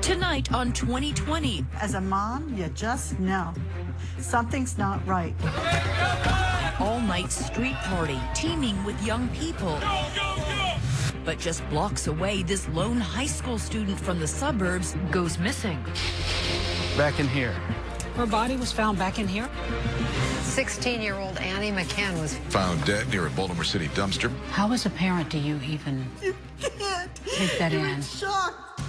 Tonight on 2020. As a mom, you just know something's not right. An all-night street party teeming with young people. But just blocks away, this lone high school student from the suburbs goes missing. Back in here. Her body was found back in here? 16-year-old Annie McCann was found dead near a Baltimore City dumpster. How as a parent do you even take that in? Shocked.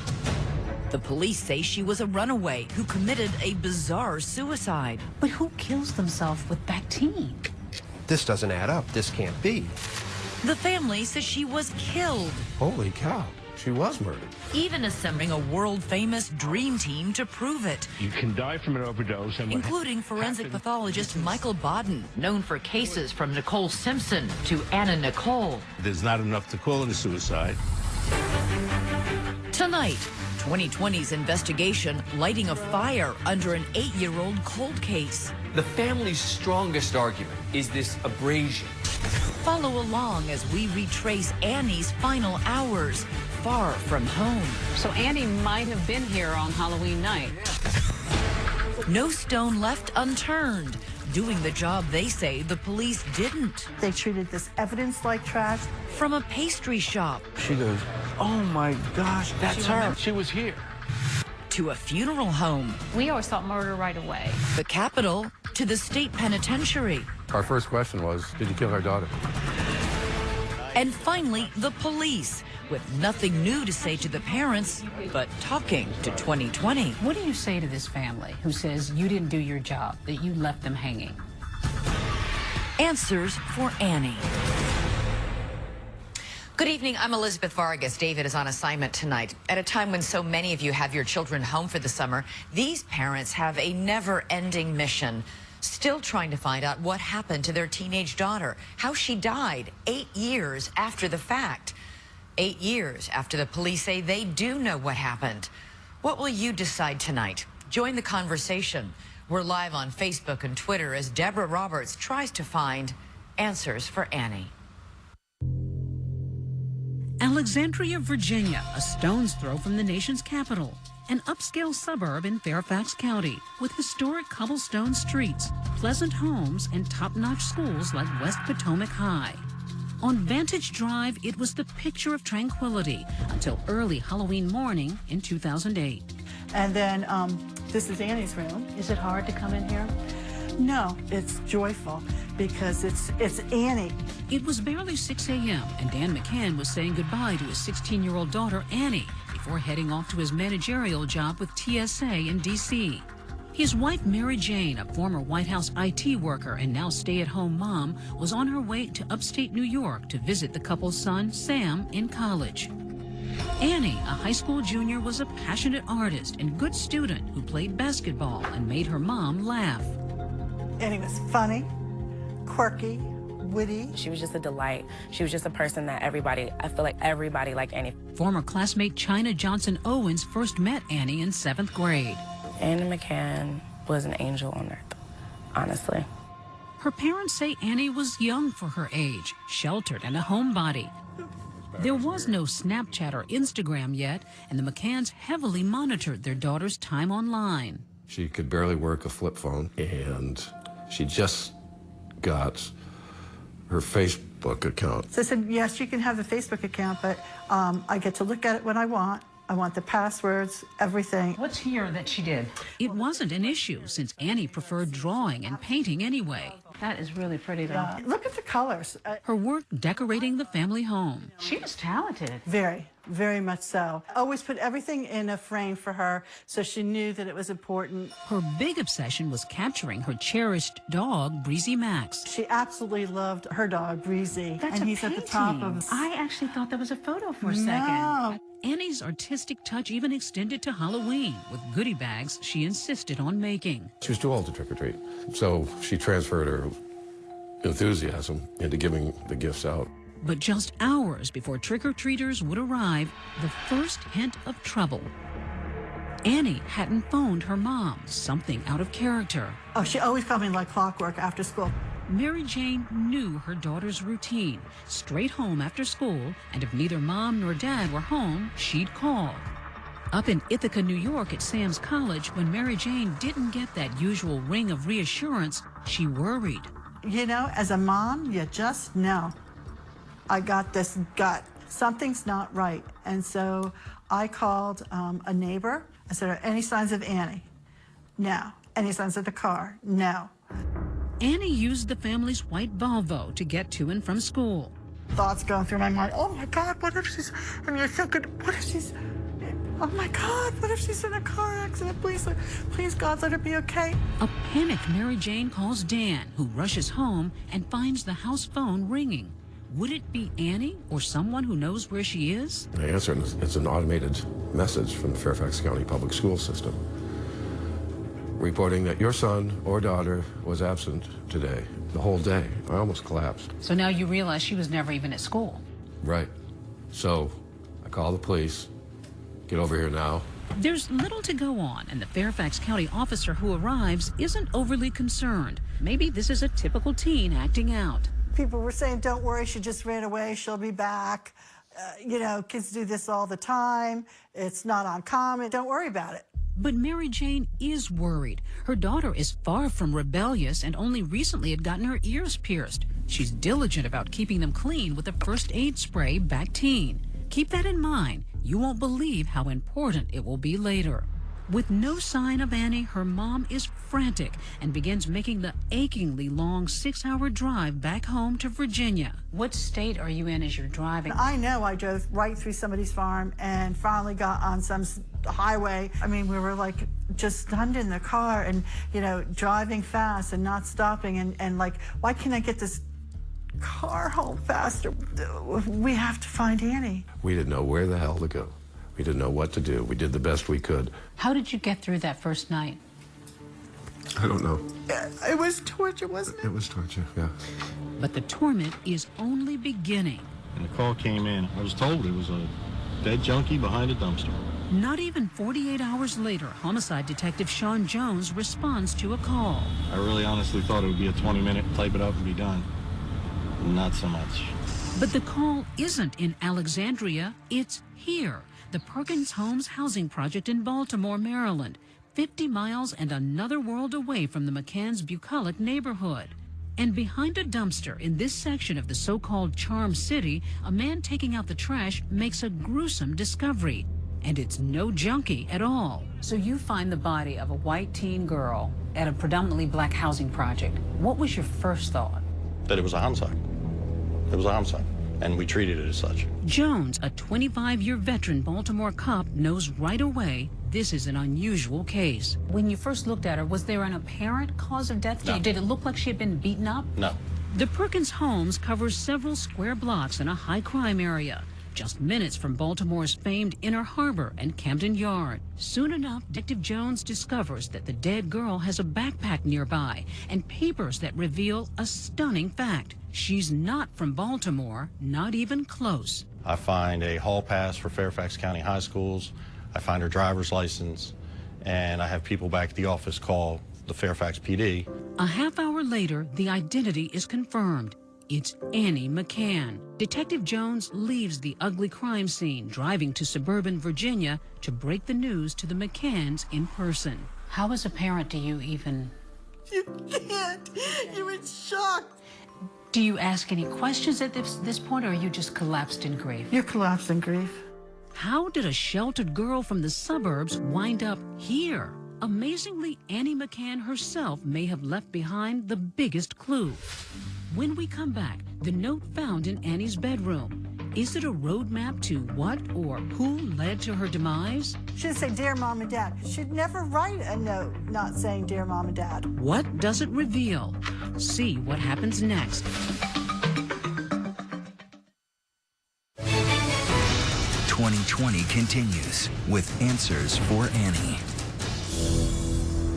The police say she was a runaway who committed a bizarre suicide. But who kills themselves with Bactine? This doesn't add up. This can't be. The family says she was killed. Holy cow. She was murdered. Even assembling a world-famous dream team to prove it. You can die from an overdose. Including forensic pathologist Michael Baden, known for cases from Nicole Simpson to Anna Nicole. There's not enough to call it a suicide. Tonight, 2020's investigation lighting a fire under an 8-year-old cold case. The family's strongest argument is this abrasion. Follow along as we retrace Annie's final hours, far from home. So Annie might have been here on Halloween night. No stone left unturned, doing the job they say the police didn't. They treated this evidence like trash. From a pastry shop. She goes, oh my gosh, that's her. She was here. To a funeral home. We always thought murder right away. The Capitol to the state penitentiary. Our first question was, did you kill our daughter? And finally, the police, with nothing new to say to the parents, but talking to 2020. What do you say to this family who says you didn't do your job, that you left them hanging? Answers for Annie. Good evening, I'm Elizabeth Vargas. David is on assignment tonight. At a time when so many of you have your children home for the summer, these parents have a never-ending mission, still trying to find out what happened to their teenage daughter, how she died 8 years after the fact. 8 years after the police say they do know what happened. What will you decide tonight? Join the conversation. We're live on Facebook and Twitter as Deborah Roberts tries to find answers for Annie. Alexandria, Virginia, a stone's throw from the nation's capital. An upscale suburb in Fairfax County with historic cobblestone streets, pleasant homes, and top-notch schools like West Potomac High. On Vantage Drive, it was the picture of tranquility until early Halloween morning in 2008. And then this is Annie's room. Is it hard to come in here? No, it's joyful because it's Annie. It was barely 6 a.m. and Dan McCann was saying goodbye to his 16-year-old daughter, Annie, before heading off to his managerial job with TSA in D.C. His wife, Mary Jane, a former White House IT worker and now stay-at-home mom, was on her way to upstate New York to visit the couple's son, Sam, in college. Annie, a high school junior, was a passionate artist and good student who played basketball and made her mom laugh. Annie was funny, quirky, witty. She was just a delight. She was just a person that I feel like everybody liked Annie. Former classmate China Johnson Owens first met Annie in 7th grade. Annie McCann was an angel on earth, honestly. Her parents say Annie was young for her age, sheltered and a homebody. There was no Snapchat or Instagram yet, and the McCanns heavily monitored their daughter's time online. She could barely work a flip phone, and she just got her Facebook account. So I said, yes, you can have the Facebook account, but I get to look at it when I want. I want the passwords, everything. What's here that she did? It wasn't an issue since Annie preferred drawing and painting anyway. That is really pretty, though. Look at the colors. Her work decorating the family home. She was talented. Very, very much so. Always put everything in a frame for her so she knew that it was important. Her big obsession was capturing her cherished dog, Breezy Max. She absolutely loved her dog, Breezy. That's and a he's painting. At the top of... I actually thought that was a photo for a No. second. Annie's artistic touch even extended to Halloween with goodie bags she insisted on making. She was too old to trick-or-treat, so she transferred her enthusiasm into giving the gifts out. But just hours before trick-or-treaters would arrive, the first hint of trouble. Annie hadn't phoned her mom, something out of character. Oh, she always called me like clockwork after school. Mary Jane knew her daughter's routine. Straight home after school, and if neither mom nor dad were home, she'd call. Up in Ithaca, New York at Sam's College, when Mary Jane didn't get that usual ring of reassurance, she worried. You know, as a mom, you just know. I got this gut. Something's not right. And so I called a neighbor. I said, are any signs of Annie? No. Any signs of the car? No. Annie used the family's white Volvo to get to and from school. Thoughts going through my mind, oh my God, what if she's, and you're thinking, what if she's, oh my God, what if she's in a car accident? Please God, let her be okay. A panicked Mary Jane calls Dan, who rushes home and finds the house phone ringing. Would it be Annie or someone who knows where she is? I answer, and it's an automated message from the Fairfax County Public School System reporting that your son or daughter was absent today, the whole day. I almost collapsed. So now you realize she was never even at school. Right. So I call the police. Get over here now. There's little to go on, and the Fairfax County officer who arrives isn't overly concerned. Maybe this is a typical teen acting out. People were saying, don't worry, she just ran away, she'll be back. You know, kids do this all the time. It's not uncommon. Don't worry about it. But Mary Jane is worried. Her daughter is far from rebellious and only recently had gotten her ears pierced. She's diligent about keeping them clean with a first aid spray Bactine. Keep that in mind. You won't believe how important it will be later. With no sign of Annie, her mom is frantic and begins making the achingly long 6-hour drive back home to Virginia. What state are you in as you're driving? I know I drove right through somebody's farm and finally got on some highway. I mean, we were like just stunned in the car and, you know, driving fast and not stopping and like, why can't I get this car home faster? We have to find Annie. We didn't know where the hell to go. We didn't know what to do. We did the best we could. How did you get through that first night? I don't know. It was torture, wasn't it? It was torture, yeah. But the torment is only beginning. And the call came in. I was told it was a dead junkie behind a dumpster. Not even 48 hours later, homicide detective Sean Jones responds to a call. I really honestly thought it would be a 20-minute type it up and be done. Not so much. But the call isn't in Alexandria, it's here. The Perkins Homes housing project in Baltimore, Maryland, 50 miles and another world away from the McCann's bucolic neighborhood. And behind a dumpster in this section of the so-called Charm City, a man taking out the trash makes a gruesome discovery. And it's no junkie at all. So you find the body of a white teen girl at a predominantly black housing project. What was your first thought? That it was a homicide. It was a homicide. And we treated it as such. Jones, a 25-year veteran Baltimore cop, knows right away this is an unusual case. When you first looked at her, was there an apparent cause of death? No. Did it look like she had been beaten up? No. The Perkins Homes covers several square blocks in a high-crime area, just minutes from Baltimore's famed Inner Harbor and Camden Yard. Soon enough, Detective Jones discovers that the dead girl has a backpack nearby and papers that reveal a stunning fact. She's not from Baltimore, not even close. I find a hall pass for Fairfax County High Schools. I find her driver's license, and I have people back at the office call the Fairfax PD. A half hour later, the identity is confirmed. It's Annie McCann. Detective Jones leaves the ugly crime scene, driving to suburban Virginia to break the news to the McCanns in person. How as a parent do you even... You can't. You're in shock. Do you ask any questions at this point, or are you just collapsed in grief? You're collapsed in grief. How did a sheltered girl from the suburbs wind up here? Amazingly, Annie McCann herself may have left behind the biggest clue. When we come back, the note found in Annie's bedroom. Is it a roadmap to what or who led to her demise? She'd say, Dear Mom and Dad. She'd never write a note not saying Dear Mom and Dad. What does it reveal? See what happens next. 2020 continues with Answers for Annie.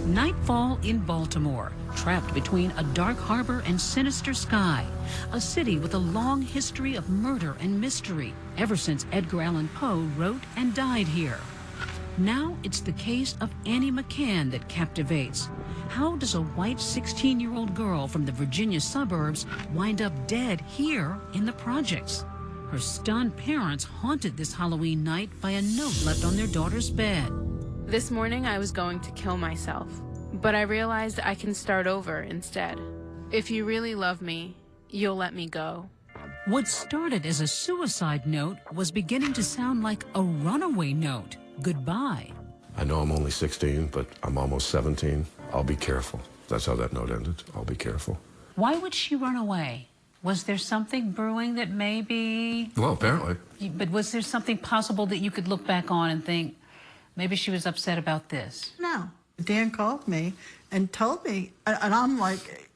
Nightfall in Baltimore, trapped between a dark harbor and sinister sky. A city with a long history of murder and mystery, ever since Edgar Allan Poe wrote and died here. Now it's the case of Annie McCann that captivates. How does a white 16-year-old girl from the Virginia suburbs wind up dead here in the projects? Her stunned parents haunted this Halloween night by a note left on their daughter's bed. This morning I was going to kill myself, but I realized I can start over instead. If you really love me, you'll let me go. What started as a suicide note was beginning to sound like a runaway note. Goodbye. I know I'm only 16, but I'm almost 17. I'll be careful. That's how that note ended. I'll be careful. Why would she run away? Was there something brewing that maybe... Well, apparently. But was there something possible that you could look back on and think, maybe she was upset about this? No. Dan called me and told me, and I'm like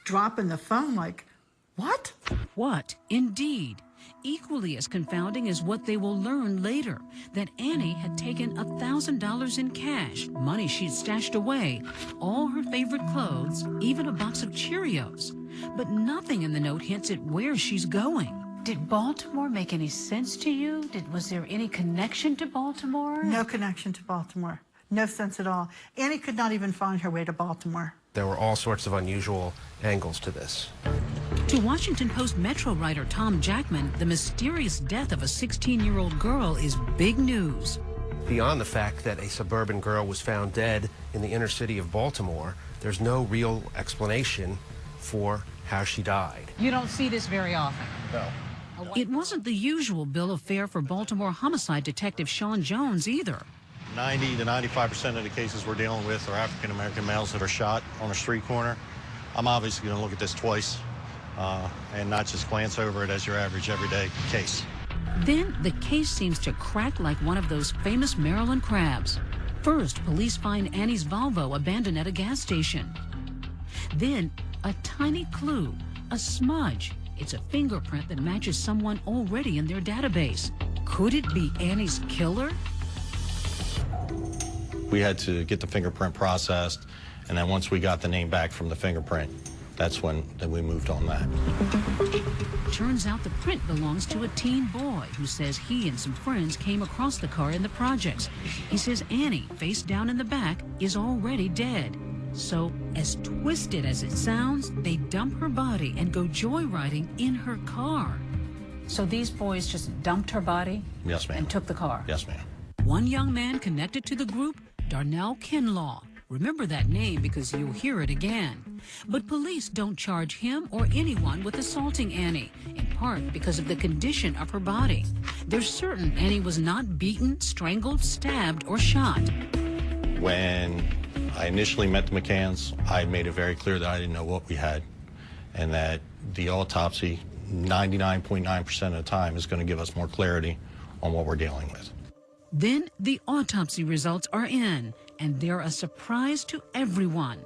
dropping the phone like, what? What, indeed. Equally as confounding is what they will learn later, that Annie had taken $1,000 in cash, money she'd stashed away, all her favorite clothes, even a box of Cheerios. But nothing in the note hints at where she's going. Did Baltimore make any sense to you? Was there any connection to Baltimore? No connection to Baltimore. No sense at all. Annie could not even find her way to Baltimore. There were all sorts of unusual angles to this. To Washington Post Metro writer Tom Jackman, the mysterious death of a 16-year-old girl is big news. Beyond the fact that a suburban girl was found dead in the inner city of Baltimore, there's no real explanation for how she died. You don't see this very often. No. It wasn't the usual bill of fare for Baltimore homicide detective Sean Jones either. 90 to 95% of the cases we're dealing with are African-American males that are shot on a street corner. I'm obviously going to look at this twice and not just glance over it as your average everyday case. Then the case seems to crack like one of those famous Maryland crabs. First, police find Annie's Volvo abandoned at a gas station. Then, a tiny clue, a smudge. It's a fingerprint that matches someone already in their database. Could it be Annie's killer? We had to get the fingerprint processed, and then once we got the name back from the fingerprint, that's when we moved on that. Turns out the print belongs to a teen boy who says he and some friends came across the car in the projects. He says Annie, face down in the back, is already dead. So, as twisted as it sounds, they dump her body and go joyriding in her car. So these boys just dumped her body? Yes, ma'am. And took the car? Yes, ma'am. One young man connected to the group, Darnell Kinlaw. Remember that name because you'll hear it again. But police don't charge him or anyone with assaulting Annie, in part because of the condition of her body. They're certain Annie was not beaten, strangled, stabbed, or shot. When I initially met the McCanns, I made it very clear that I didn't know what we had, and that the autopsy, 99.9% of the time, is going to give us more clarity on what we're dealing with. Then the autopsy results are in, and they're a surprise to everyone.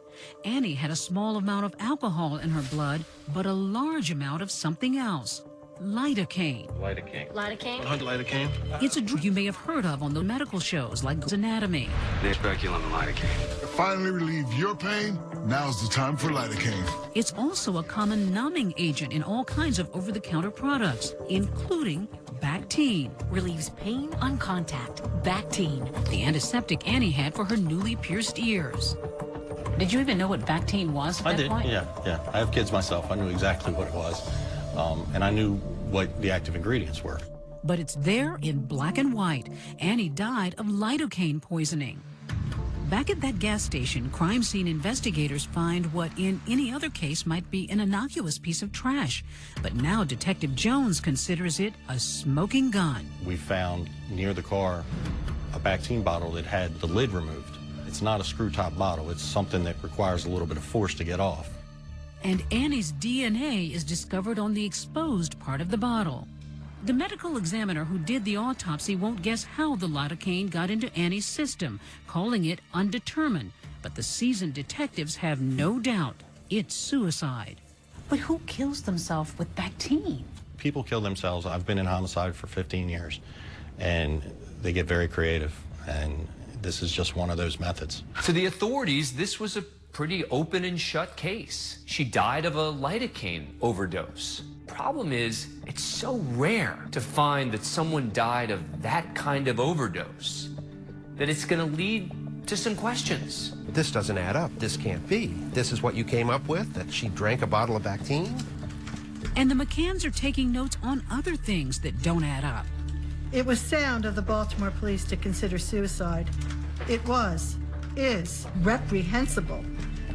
Annie had a small amount of alcohol in her blood, but a large amount of something else. Lidocaine. Lidocaine. Lidocaine? Lidocaine? It's a drug you may have heard of on the medical shows like Grey's Anatomy. There's speculum and lidocaine. To finally relieve your pain, now's the time for lidocaine. It's also a common numbing agent in all kinds of over-the-counter products, including Bactine. Relieves pain on contact. Bactine. The antiseptic Annie had for her newly pierced ears. Did you even know what Bactine was at that point? Yeah. I have kids myself. I knew exactly what it was. And I knew what the active ingredients were. But it's there in black and white. Annie died of lidocaine poisoning. Back at that gas station, crime scene investigators find what in any other case might be an innocuous piece of trash. But now Detective Jones considers it a smoking gun. We found near the car a Bactine bottle that had the lid removed. It's not a screw-top bottle. It's something that requires a little bit of force to get off. And Annie's DNA is discovered on the exposed part of the bottle. The medical examiner who did the autopsy won't guess how the lidocaine got into Annie's system, calling it undetermined. But the seasoned detectives have no doubt it's suicide. But who kills themselves with Bactine? People kill themselves. I've been in homicide for 15 years, and they get very creative, and this is just one of those methods. To the authorities, this was a pretty open and shut case. She died of a lidocaine overdose. Problem is, it's so rare to find that someone died of that kind of overdose that it's going to lead to some questions. This doesn't add up. This can't be. This is what you came up with, that she drank a bottle of Bactine? And the McCanns are taking notes on other things that don't add up. It was sound of the Baltimore police to consider suicide. It is reprehensible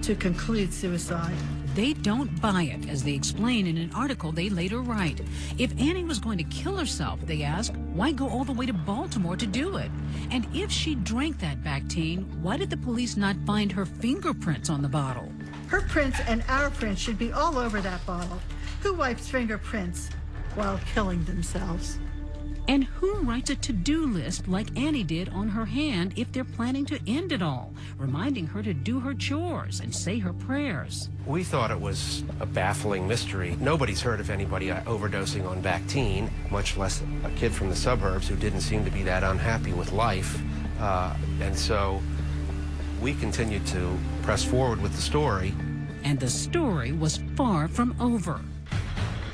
to conclude suicide. They don't buy it, as they explain in an article they later write. If Annie was going to kill herself, they ask, why go all the way to Baltimore to do it? And if she drank that Bactine, why did the police not find her fingerprints on the bottle? Her prints and our prints should be all over that bottle. Who wipes fingerprints while killing themselves? And who writes a to-do list like Annie did on her hand if they're planning to end it all, reminding her to do her chores and say her prayers? We thought it was a baffling mystery. Nobody's heard of anybody overdosing on Bactine, much less a kid from the suburbs who didn't seem to be that unhappy with life. And so we continued to press forward with the story. And the story was far from over.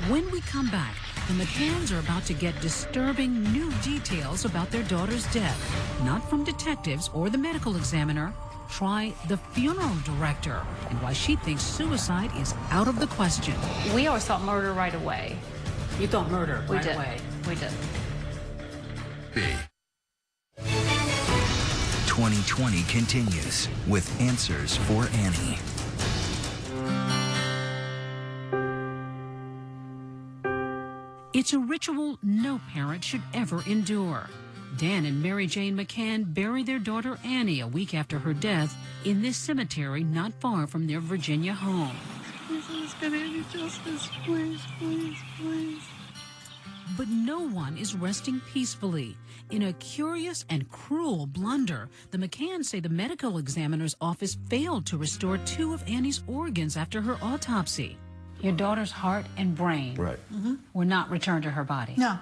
When we come back, the McCanns are about to get disturbing new details about their daughter's death, not from detectives or the medical examiner. Try the funeral director and why she thinks suicide is out of the question. We always thought murder right away. You thought murder right away? We did. 2020 continues with Answers for Annie. It's a ritual no parent should ever endure. Dan and Mary Jane McCann bury their daughter Annie a week after her death in this cemetery not far from their Virginia home. Please, get Annie justice, please, please, please. But no one is resting peacefully. In a curious and cruel blunder, the McCanns say the medical examiner's office failed to restore 2 of Annie's organs after her autopsy. Your daughter's heart and brain were not returned to her body. No.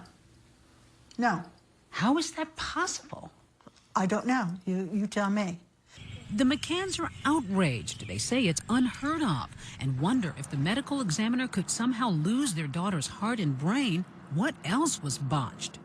No. How is that possible? I don't know. You tell me. The McCanns are outraged. They say it's unheard of and wonder if the medical examiner could somehow lose their daughter's heart and brain. What else was botched?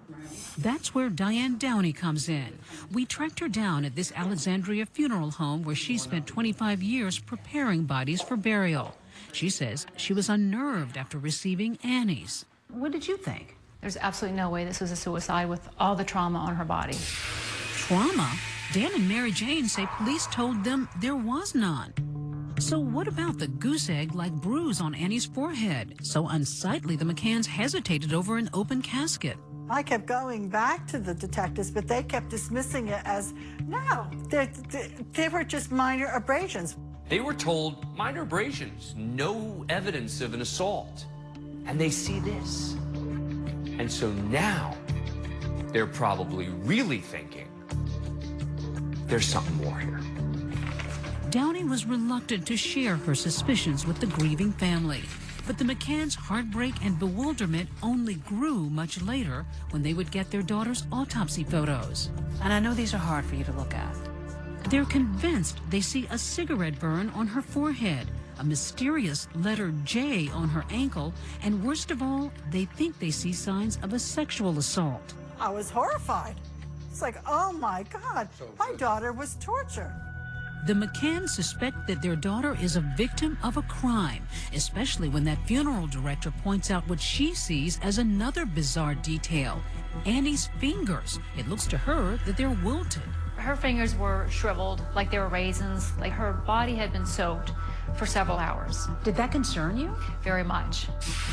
That's where Diane Downey comes in. We tracked her down at this Alexandria funeral home where she spent 25 years preparing bodies for burial. She says she was unnerved after receiving Annie's. What did you think? There's absolutely no way this was a suicide with all the trauma on her body. Trauma? Dan and Mary Jane say police told them there was none. So what about the goose egg-like bruise on Annie's forehead? So unsightly the McCanns hesitated over an open casket. I kept going back to the detectives, but they kept dismissing it as, no, they were just minor abrasions. They were told minor abrasions, no evidence of an assault. And they see this. And so now they're probably really thinking there's something more here. Downey was reluctant to share her suspicions with the grieving family. But the McCanns' heartbreak and bewilderment only grew much later when they would get their daughter's autopsy photos. And I know these are hard for you to look at. They're convinced they see a cigarette burn on her forehead, a mysterious letter J on her ankle, and worst of all, they think they see signs of a sexual assault. I was horrified. It's like, oh my God, my daughter was tortured. The McCanns suspect that their daughter is a victim of a crime, especially when that funeral director points out what she sees as another bizarre detail: Annie's fingers. It looks to her that they're wilted. Her fingers were shriveled like they were raisins, like her body had been soaked for several hours. Did that concern you? Very much.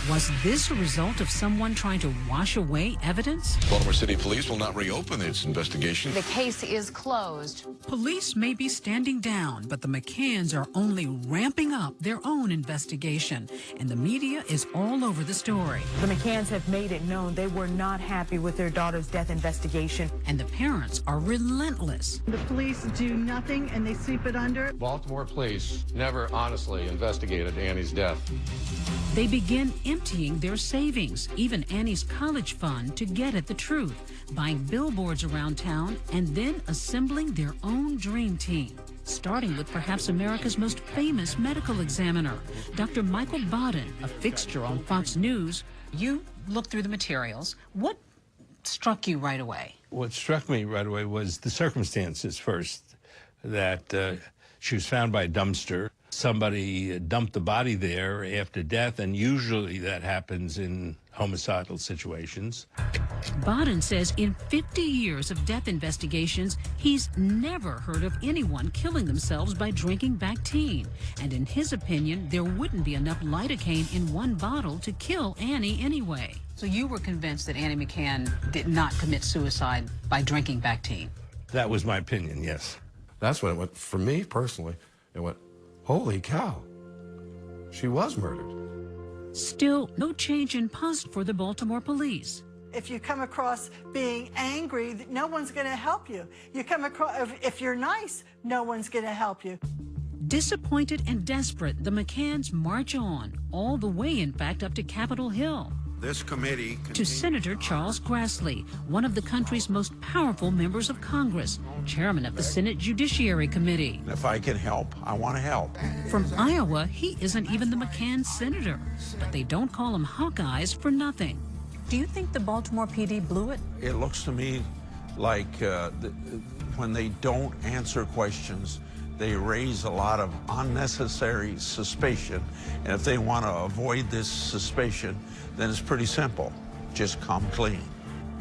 Was this a result of someone trying to wash away evidence? Baltimore City Police will not reopen its investigation. The case is closed. Police may be standing down, but the McCanns are only ramping up their own investigation, and the media is all over the story. The McCanns have made it known they were not happy with their daughter's death investigation. And the parents are relentless. The police do nothing and they sweep it under. Baltimore police never honestly investigated Annie's death. They begin emptying their savings, even Annie's college fund, to get at the truth, buying billboards around town, and then assembling their own dream team, starting with perhaps America's most famous medical examiner, Dr. Michael Baden, a fixture on Fox News. You looked through the materials. What struck you right away? What struck me right away was the circumstances first, that she was found by a dumpster. somebody dumped the body there after death, and usually that happens in homicidal situations. Baden says in 50 years of death investigations, he's never heard of anyone killing themselves by drinking Bactine. And in his opinion, there wouldn't be enough lidocaine in one bottle to kill Annie anyway. So you were convinced that Annie McCann did not commit suicide by drinking Bactine? That was my opinion, yes. That's when it went, for me personally, it went, holy cow, she was murdered. Still, no change in post for the Baltimore police. If you come across being angry, no one's going to help you. You come across, if you're nice, no one's going to help you. Disappointed and desperate, the McCanns march on, all the way, in fact, up to Capitol Hill. This committee To Senator Charles Grassley, one of the country's most powerful members of Congress, chairman of the Senate Judiciary Committee. If I can help, I want to help. From Iowa, he isn't even the McCann senator, but they don't call him Hawkeyes for nothing. Do you think the Baltimore PD blew it? It looks to me like when they don't answer questions, they raise a lot of unnecessary suspicion. And if they want to avoid this suspicion, then it's pretty simple. Just come clean.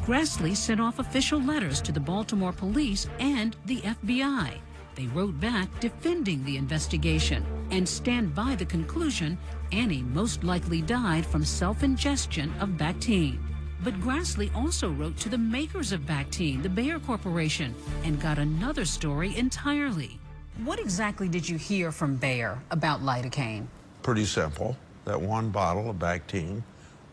Grassley sent off official letters to the Baltimore police and the FBI. They wrote back defending the investigation and stand by the conclusion Annie most likely died from self-ingestion of Bactine. But Grassley also wrote to the makers of Bactine, the Bayer Corporation, and got another story entirely. What exactly did you hear from Bayer about lidocaine? Pretty simple, that one bottle of Bactine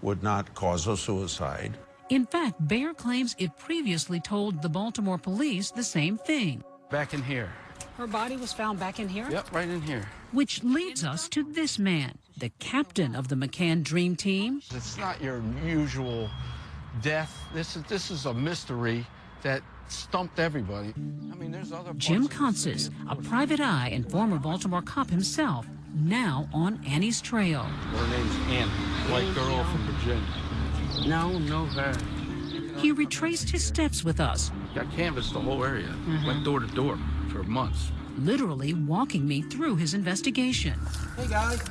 would not cause a suicide. In fact, Bayer claims it previously told the Baltimore police the same thing. Back in here. Her body was found back in here? Yep, right in here. Which leads us to this man, the captain of the McCann Dream Team. It's not your usual death. This is a mystery that stumped everybody. I mean, there's other Jim 𝐀𝐧𝐬𝐬, a private eye and former Baltimore cop himself, now on Annie's trail. Her name's Annie, white girl from Virginia. No her. He retraced his steps with us. Got canvassed the whole area. Went door to door for months. Literally walking me through his investigation. Hey, guys.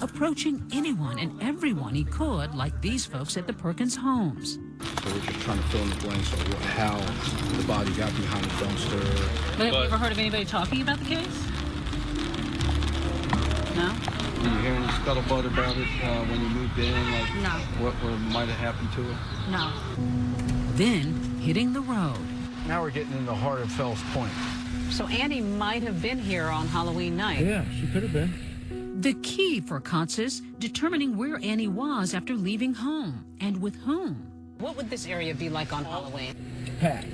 Approaching anyone and everyone he could, like these folks at the Perkins homes. So we're just trying to fill in the blanks of how the body got behind the dumpster. But have you ever heard of anybody talking about the case? No? Did you hear any scuttlebutt about it when you moved in? Like No. What might have happened to her? No. Then hitting the road. Now we're getting in the heart of Fells Point. So Annie might have been here on Halloween night. Yeah, she could have been. The key for 𝐀𝐧𝐬𝐬, determining where Annie was after leaving home and with whom. What would this area be like on Halloween? Packed,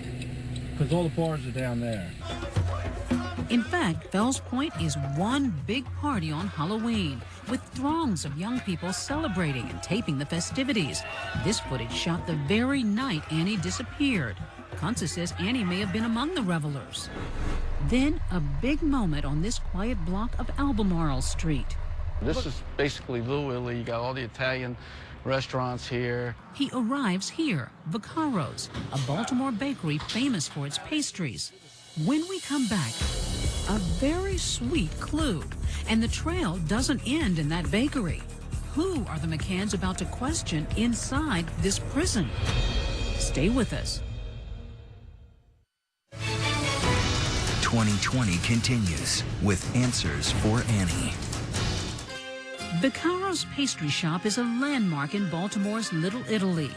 because all the bars are down there. In fact, Fells Point is one big party on Halloween, with throngs of young people celebrating and taping the festivities. This footage shot the very night Annie disappeared. 𝐀𝐧𝐬𝐬 says Annie may have been among the revelers. Then a big moment on this quiet block of Albemarle Street. This is basically Little Italy. You got all the Italian restaurants here. He arrives here, Vaccaro's, a Baltimore bakery famous for its pastries. When we come back, a very sweet clue. And the trail doesn't end in that bakery. Who are the McCanns about to question inside this prison? Stay with us. 2020 continues with answers for Annie. Vaccaro's pastry shop is a landmark in Baltimore's Little Italy.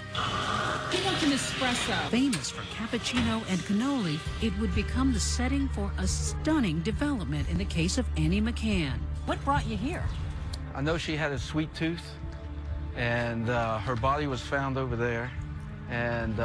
He wants an espresso. Famous for cappuccino and cannoli, it would become the setting for a stunning development in the case of Annie McCann. What brought you here? I know she had a sweet tooth, and her body was found over there. And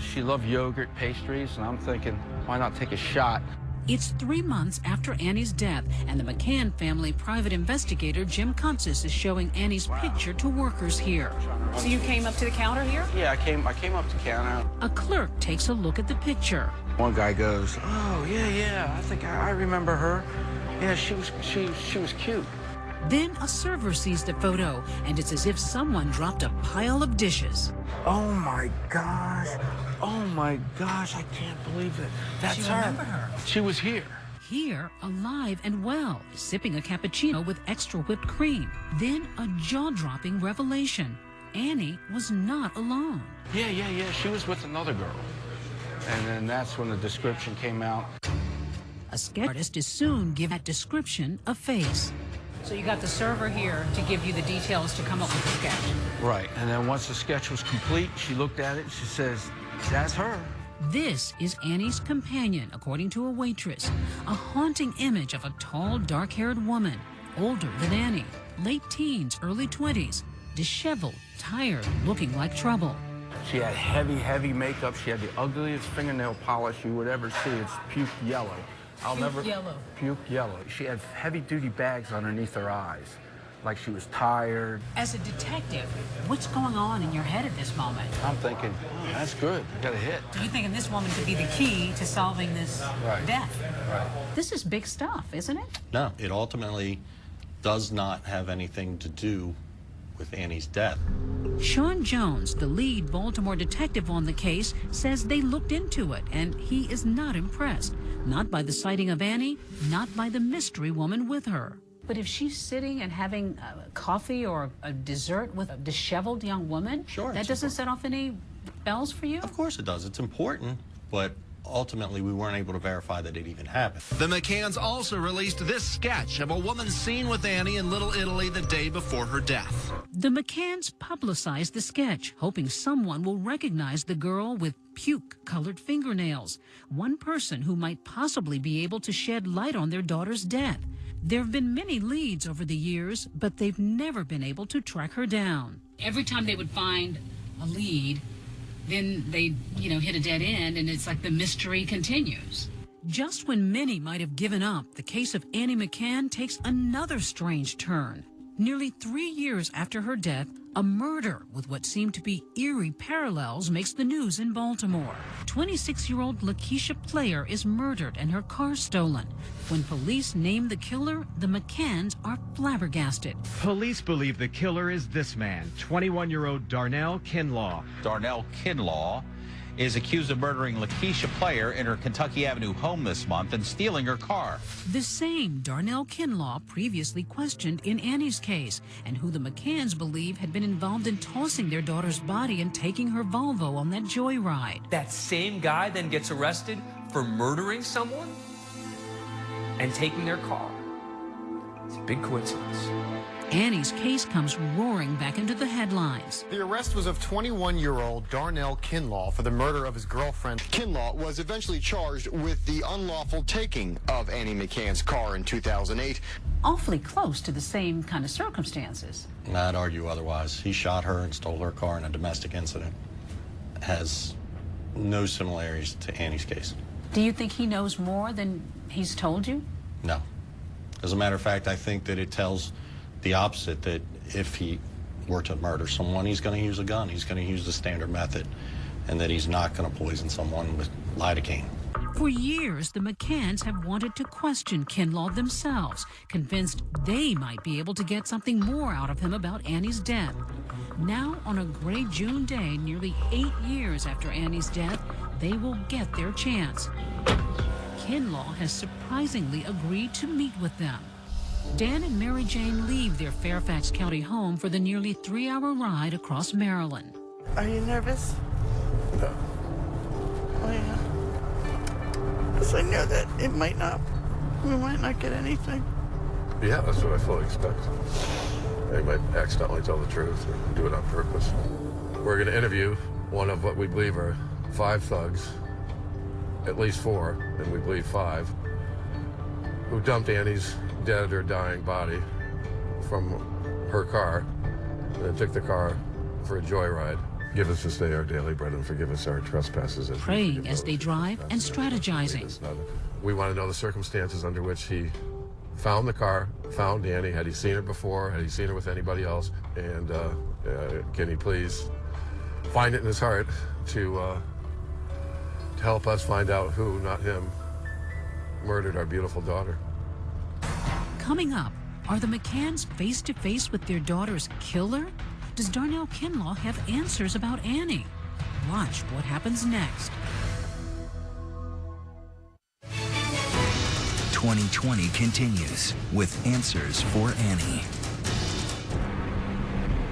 she loved yogurt, pastries, and I'm thinking, why not take a shot? It's 3 months after Annie's death, and the McCann family private investigator Jim 𝐀𝐧𝐬𝐬 is showing Annie's picture to workers here. So you came up to the counter here? Yeah, I came up to counter. A clerk takes a look at the picture. One guy goes, "Oh yeah, I think I remember her. Yeah, she was cute." Then a server sees the photo, and it's as if someone dropped a pile of dishes. Oh my gosh! Oh my gosh! I can't believe it. That's her. Remember her? She was here. Here, alive and well, sipping a cappuccino with extra whipped cream. Then a jaw-dropping revelation. Annie was not alone. Yeah. She was with another girl. And then that's when the description came out. A sketch artist is soon give that description a face. So you got the server here to give you the details to come up with the sketch. Right. And then once the sketch was complete, she looked at it and she says, that's her. This is Annie's companion, according to a waitress. A haunting image of a tall, dark-haired woman, older than Annie, late teens, early 20s, disheveled, tired, looking like trouble. She had heavy makeup. She had the ugliest fingernail polish you would ever see. It's puke yellow. Puke yellow. She had heavy-duty bags underneath her eyes, like she was tired. As a detective, what's going on in your head at this moment? I'm thinking, oh, that's good. I got a hit. Do you think this woman could be the key to solving this death? Right. This is big stuff, isn't it? No, it ultimately does not have anything to do with Annie's death. Sean Jones, the lead Baltimore detective on the case, says they looked into it, and he is not impressed. Not by the sighting of Annie, not by the mystery woman with her. But if she's sitting and having coffee or a dessert with a disheveled young woman, that doesn't set off any bells for you? Of course it does. It's important, but ultimately we weren't able to verify that it even happened. The McCanns also released this sketch of a woman seen with Annie in Little Italy the day before her death. The McCanns publicized the sketch, hoping someone will recognize the girl with puke-colored fingernails, one person who might possibly be able to shed light on their daughter's death. There have been many leads over the years, but they've never been able to track her down. Every time they would find a lead, then they, hit a dead end, and it's like the mystery continues. Just when many might have given up, the case of Annie McCann takes another strange turn. Nearly 3 years after her death, a murder with what seemed to be eerie parallels makes the news in Baltimore. 26-year-old 𝐀𝐧𝐬𝐞 Player is murdered and her car stolen. When police name the killer, the McCanns are flabbergasted. Police believe the killer is this man, 21-year-old Darnell Kinlaw. Darnell Kinlaw is accused of murdering 𝐀𝐧𝐬𝐞 Player in her Kentucky Avenue home this month and stealing her car. The same Darnell Kinlaw previously questioned in Annie's case, and who the McCanns believe had been involved in tossing their daughter's body and taking her Volvo on that joyride. That same guy then gets arrested for murdering someone and taking their car. It's a big coincidence. Annie's case comes roaring back into the headlines. The arrest was of 21-year-old Darnell Kinlaw for the murder of his girlfriend. Kinlaw was eventually charged with the unlawful taking of Annie McCann's car in 2008. Awfully close to the same kind of circumstances. I'd argue otherwise. He shot her and stole her car in a domestic incident. Has no similarities to Annie's case. Do you think he knows more than he's told you? No. As a matter of fact, I think that it tells the opposite, that if he were to murder someone, he's going to use a gun. He's going to use the standard method, and that he's not going to poison someone with lidocaine. For years, the McCanns have wanted to question Kinlaw themselves, convinced they might be able to get something more out of him about Annie's death. Now, on a gray June day, nearly 8 years after Annie's death, they will get their chance. Kinlaw has surprisingly agreed to meet with them. Dan and Mary Jane leave their Fairfax County home for the nearly 3-hour ride across Maryland. Are you nervous? No. Oh, yeah. Because I know that we might not get anything. Yeah, that's what I fully expect. They might accidentally tell the truth or do it on purpose. We're going to interview one of what we believe are 5 thugs, at least 4, and we believe 5, who dumped Annie's dead or dying body from her car and then took the car for a joyride. Give us this day our daily bread and forgive us our trespasses. Praying as they drive and strategizing. We want to know the circumstances under which he found the car, found Annie. Had he seen her before? Had he seen her with anybody else? And can he please find it in his heart to help us find out who, not him, murdered our beautiful daughter. Coming up, are the McCanns face-to-face with their daughter's killer? Does Darnell Kinlaw have answers about Annie? Watch what happens next. 2020 continues with Answers for Annie.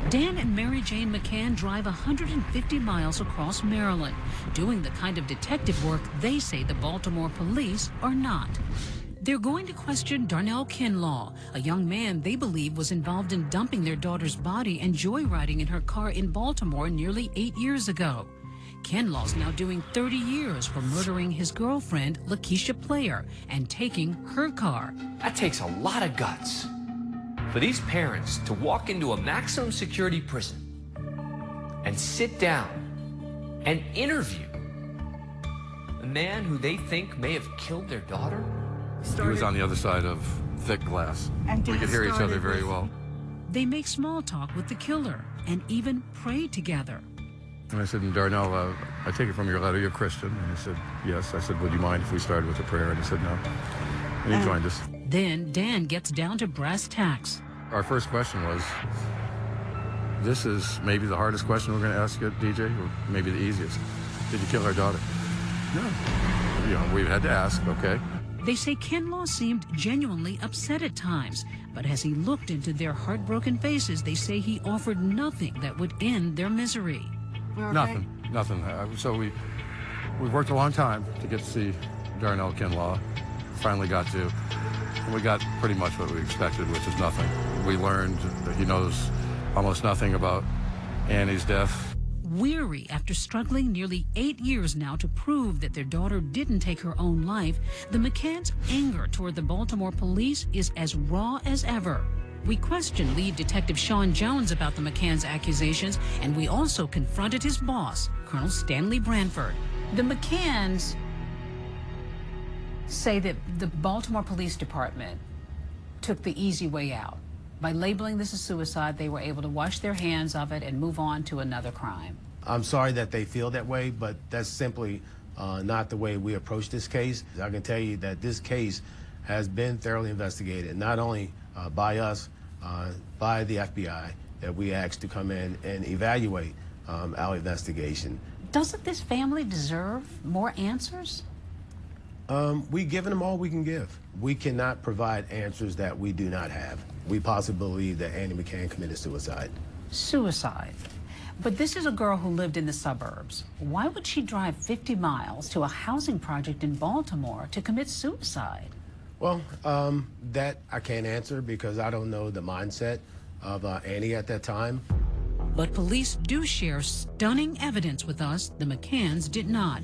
Dan and Mary Jane McCann drive 150 miles across Maryland, doing the kind of detective work they say the Baltimore police are not. They're going to question Darnell Kinlaw, a young man they believe was involved in dumping their daughter's body and joyriding in her car in Baltimore nearly 8 years ago. Kinlaw's now doing 30 years for murdering his girlfriend, 𝐀𝐧𝐬𝐞𝐫, and taking her car. That takes a lot of guts for these parents to walk into a maximum security prison and sit down and interview a man who they think may have killed their daughter. He was on the other side of thick glass. And we could hear each other very well. They make small talk with the killer and even pray together. And I said, Darnell, I take it from your letter, you're Christian. And he said, yes. I said, would you mind if we started with a prayer? And he said, no. And he joined us. Then Dan gets down to brass tacks. Our first question was, this is maybe the hardest question we're going to ask you, DJ, or maybe the easiest. Did you kill our daughter? No. You know, we had to ask, okay. They say Kinlaw seemed genuinely upset at times, but as he looked into their heartbroken faces, they say he offered nothing that would end their misery. Nothing. So we worked a long time to get to see Darnell Kinlaw. Finally got to, and we got pretty much what we expected, which is nothing. We learned that he knows almost nothing about Annie's death. Weary after struggling nearly 8 years now to prove that their daughter didn't take her own life, the McCanns' anger toward the Baltimore police is as raw as ever. We questioned lead detective Sean Jones about the McCanns' accusations, and we also confronted his boss, Colonel Stanley Branford. The McCanns say that the Baltimore Police Department took the easy way out. By labeling this a suicide, they were able to wash their hands of it and move on to another crime. I'm sorry that they feel that way, but that's simply not the way we approach this case. I can tell you that this case has been thoroughly investigated, not only by us, by the FBI, that we asked to come in and evaluate our investigation. Doesn't this family deserve more answers? We've given them all we can give. We cannot provide answers that we do not have. We possibly believe that Annie McCann committed suicide. Suicide. But this is a girl who lived in the suburbs. Why would she drive 50 miles to a housing project in Baltimore to commit suicide? Well, that I can't answer because I don't know the mindset of Annie at that time. But police do share stunning evidence with us the McCanns did not.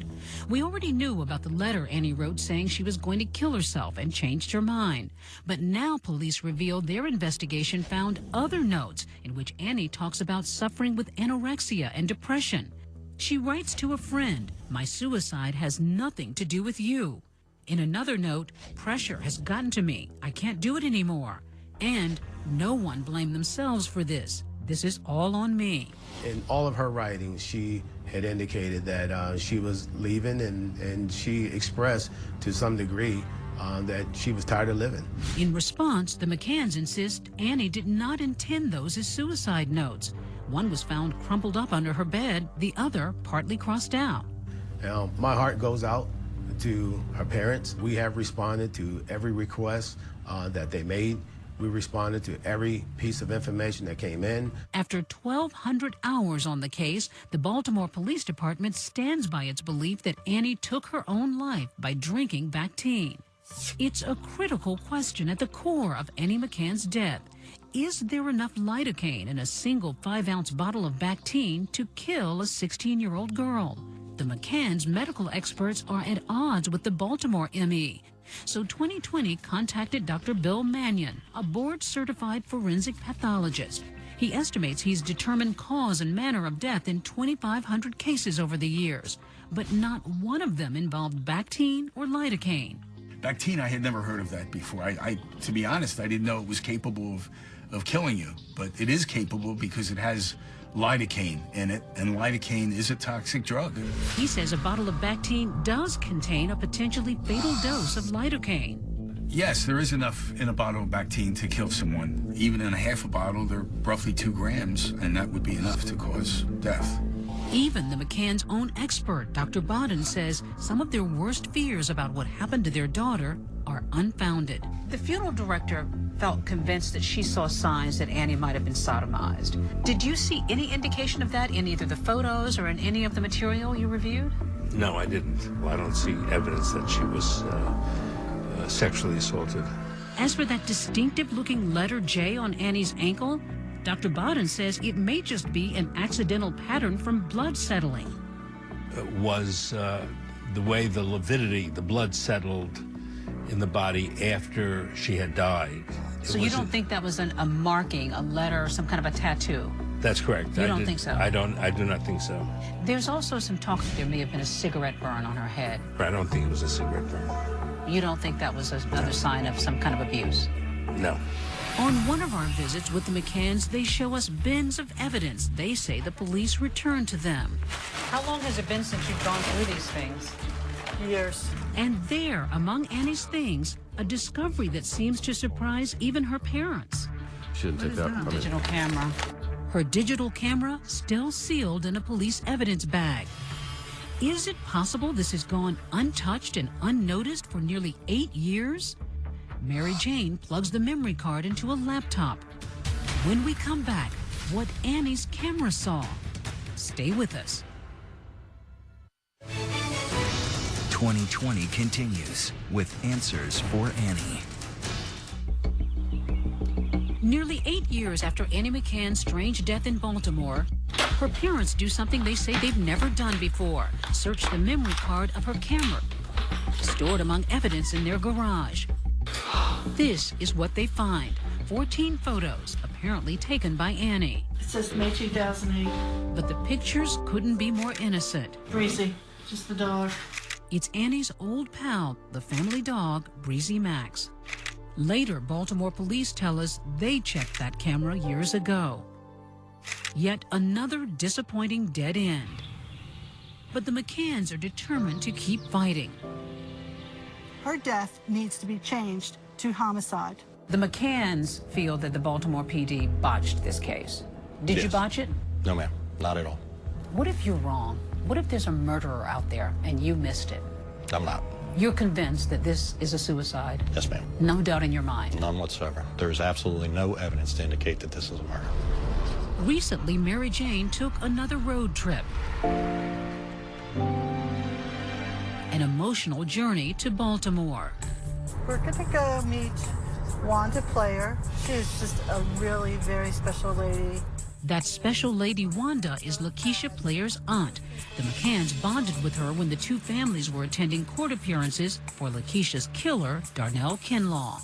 We already knew about the letter Annie wrote saying she was going to kill herself and changed her mind. But now police revealed their investigation found other notes in which Annie talks about suffering with anorexia and depression. She writes to a friend, "My suicide has nothing to do with you." In another note, "Pressure has gotten to me. I can't do it anymore." And no one blamed themselves for this. This is all on me. In all of her writings, she had indicated that she was leaving, and she expressed to some degree that she was tired of living. In response, the McCanns insist Annie did not intend those as suicide notes. One was found crumpled up under her bed, the other partly crossed out. Now, my heart goes out to her parents. We have responded to every request that they made. We responded to every piece of information that came in. After 1,200 hours on the case, the Baltimore Police Department stands by its belief that Annie took her own life by drinking Bactine. It's a critical question at the core of Annie McCann's death. Is there enough lidocaine in a single 5-ounce bottle of Bactine to kill a 16-year-old girl? The McCanns' medical experts are at odds with the Baltimore ME. So 2020 contacted Dr. Bill Mannion, a board-certified forensic pathologist. He estimates he's determined cause and manner of death in 2,500 cases over the years, but not one of them involved Bactine or lidocaine. Bactine, I had never heard of that before. To be honest, I didn't know it was capable of killing you, but it is capable because it has lidocaine in it, and lidocaine is a toxic drug. He says a bottle of Bactine does contain a potentially fatal dose of lidocaine. Yes, there is enough in a bottle of Bactine to kill someone. Even in a half a bottle, they're roughly 2 grams, and that would be enough to cause death. Even the McCann's own expert, Dr. Bodden, says some of their worst fears about what happened to their daughter are unfounded. The funeral director felt convinced that she saw signs that Annie might have been sodomized. Did you see any indication of that in either the photos or in any of the material you reviewed? No, I didn't. Well, I don't see evidence that she was sexually assaulted. As for that distinctive-looking letter J on Annie's ankle, Dr. Bodden says it may just be an accidental pattern from blood settling. It was the way the lividity, the blood settled in the body after she had died. So you don't think that was a marking, a letter, some kind of a tattoo? That's correct. You don't think so? I do not think so. There's also some talk that there may have been a cigarette burn on her head. But I don't think it was a cigarette burn. You don't think that was another sign of some kind of abuse? No. On one of our visits with the McCanns, they show us bins of evidence they say the police returned to them. How long has it been since you've gone through these things? Years. And there, among Annie's things, a discovery that seems to surprise even her parents. She didn't take that. Digital camera. Her digital camera still sealed in a police evidence bag. Is it possible this has gone untouched and unnoticed for nearly 8 years? Mary Jane plugs the memory card into a laptop. When we come back, what Annie's camera saw. Stay with us. 2020 continues with Answers for Annie. Nearly 8 years after Annie McCann's strange death in Baltimore, her parents do something they say they've never done before. Search the memory card of her camera, stored among evidence in their garage. This is what they find. 14 photos, apparently taken by Annie. It says May 2008. But the pictures couldn't be more innocent. Breezy, just the dog. It's Annie's old pal, the family dog, Breezy Max. Later, Baltimore police tell us they checked that camera years ago. Yet another disappointing dead end. But the McCanns are determined to keep fighting. Her death needs to be changed to homicide. The McCanns feel that the Baltimore PD botched this case. Did you botch it? No, ma'am. Not at all. What if you're wrong? What if there's a murderer out there and you missed it? I'm not. You're convinced that this is a suicide? Yes, ma'am. No doubt in your mind? None whatsoever. There's absolutely no evidence to indicate that this is a murder. Recently, Mary Jane took another road trip. An emotional journey to Baltimore. We're gonna go meet Wanda Player. She's just a really very special lady. That special lady Wanda is Lakeisha Player's aunt. The McCanns bonded with her when the two families were attending court appearances for Lakeisha's killer, Darnell Kinlaw.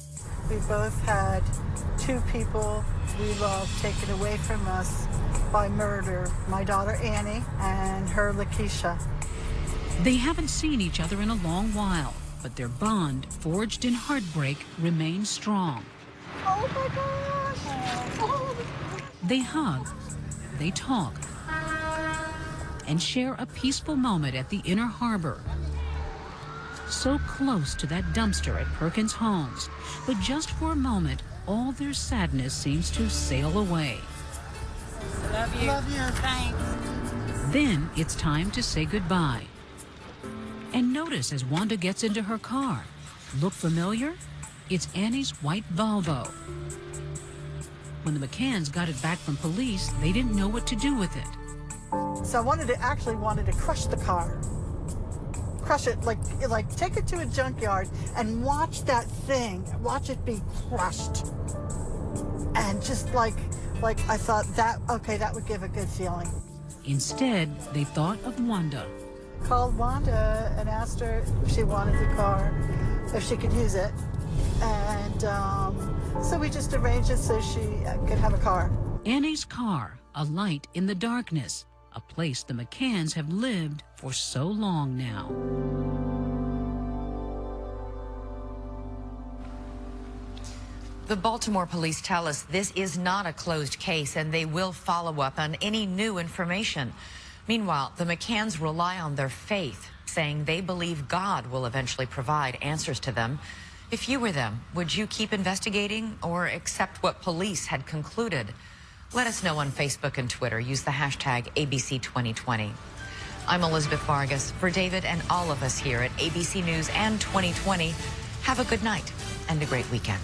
We both had two people we loved taken away from us by murder. My daughter Annie and her Lakeisha. They haven't seen each other in a long while, but their bond, forged in heartbreak, remains strong. Oh my gosh! Oh. They hug, they talk, and share a peaceful moment at the Inner Harbor. So close to that dumpster at Perkins Homes, but just for a moment, all their sadness seems to sail away. Love you. Love you, thanks. Then it's time to say goodbye. And notice as Wanda gets into her car. Look familiar? It's Annie's white Volvo. When the McCanns got it back from police, they didn't know what to do with it. So I wanted to crush the car. Crush it, like take it to a junkyard and watch that thing, watch it be crushed. And just like I thought that would give a good feeling. Instead, they thought of Wanda. Called Wanda and asked her if she wanted the car, if she could use it. And so we just arranged it so she could have a car. Annie's car, a light in the darkness, a place the McCanns have lived for so long now. The Baltimore police tell us this is not a closed case and they will follow up on any new information. Meanwhile, the McCanns rely on their faith, saying they believe God will eventually provide answers to them. If you were them, would you keep investigating or accept what police had concluded? Let us know on Facebook and Twitter. Use the hashtag ABC2020. I'm Elizabeth Vargas. For David and all of us here at ABC News and 2020, have a good night and a great weekend.